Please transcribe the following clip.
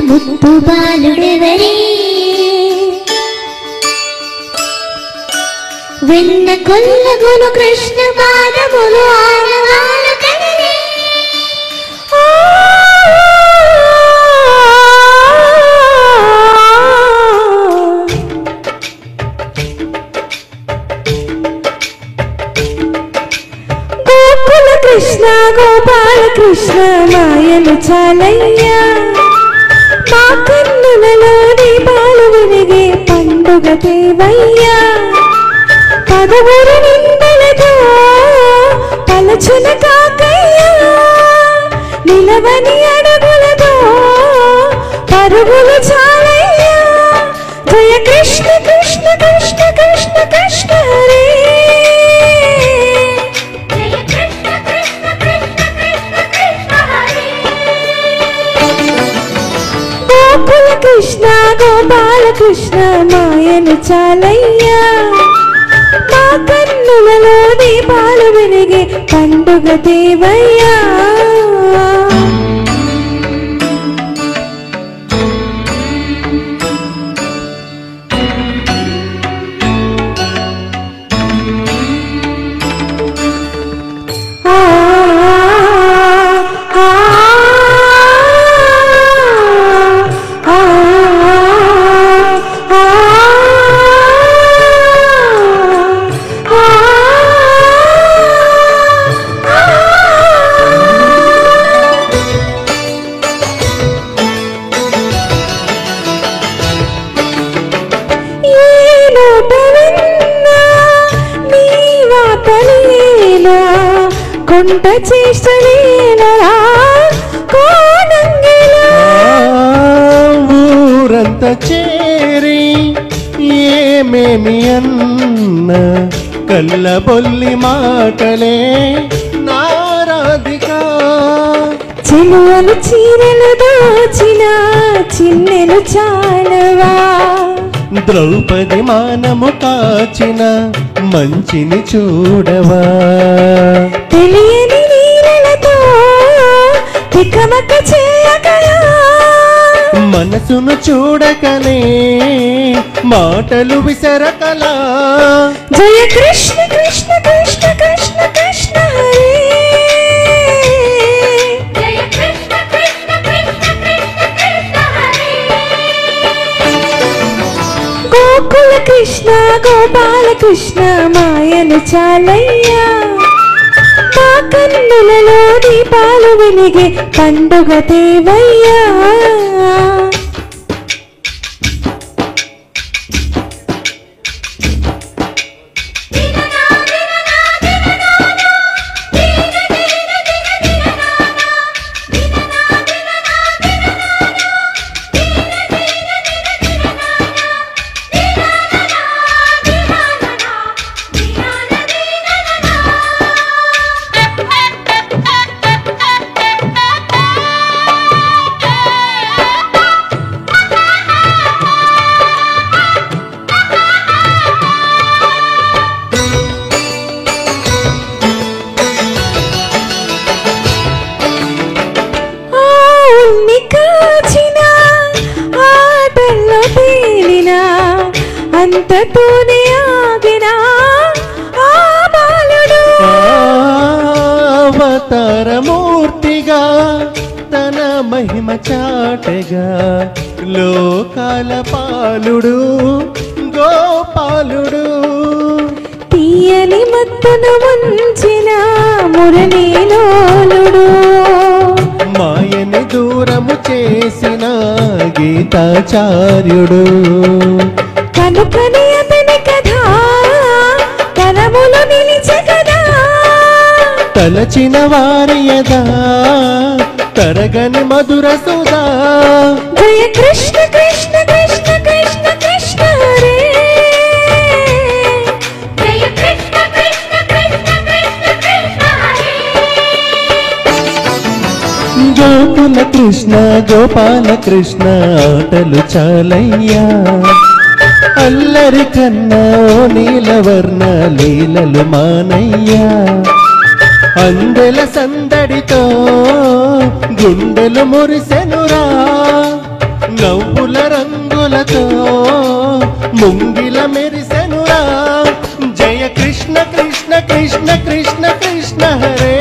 ముత్తు బాలుడెవరే వెన్న కొల్లగును కృష్ణ పాదములు ఆనవాల కదలే గోకుల కృష్ణ గోపాల కృష్ణ మాయలు చాలయ్యా మా కన్నులలో దీపాలు వెలిగే పండుగ దేవయ్యా పదవురు నిందలతో పలచున కాకయ్యా నిలవని అడుగులతో పరుగులు చాలయ్యా జయ కృష్ణ కృష్ణ కృష్ణ కృష్ణ కృష్ణ హరే గోకుల కృష్ణ గోపాల కృష్ణ మాయలు చాలయ్యా మా కన్నులలో దీపాలు వెలిగే పండుగ దేవయ్యా కొంట చేస్తలేనరా కోనంగిలా ఊరంతా చేరి ఏమేమి అన్న కల్లబొల్లి మాటలే నారాధిక చెలువలు చీరలు దాచిన చిన్నెలు చాలవా ద్రౌపది మానము కాచిన మంచిని చూడవా తెలియని నీళ్ళతో తికమక చేయగలా మనసును చూడకనే మాటలు విసరకలా జయ కృష్ణ కృష్ణ కృష్ణ కృష్ణ కృష్ణ హరే గోకుల కృష్ణ గోపాల కృష్ణ మాయలు చాలయ్యా మా కన్నులలో దీపాలు వెలిగే పండుగ దేవయ్యా అంతతోనే ఆగినా ఆ బాలుడు అవతారమూర్తిగా తన మహిమ చాటగా లోకాల పాలుడు గోపాలుడు తీయని మత్తును ముంచిన మురళీలోలుడు మాయని దూరము చేసిన గీతాచార్యుడు కనుకని అతని కథ తరములు నిలిచే కదా తలచిన వారి యదా తరగని మధుర సుధా జయ కృష్ణ కృష్ణ కృష్ణ కృష్ణ కృష్ణ హరే జయ కృష్ణ కృష్ణ కృష్ణ కృష్ణ కృష్ణ హరే గోకుల కృష్ణ గోపాల కృష్ణ ఆటలు చాలయ్యా అల్లరి కన్నా నీలవర్ణ లీలలు మానయ్యా అందెల సందడితో గుండెలు మురిసెనురా నవ్వుల రంగులతో ముంగిల మెరిసెనురా జయ కృష్ణ కృష్ణ కృష్ణ కృష్ణ కృష్ణ హరే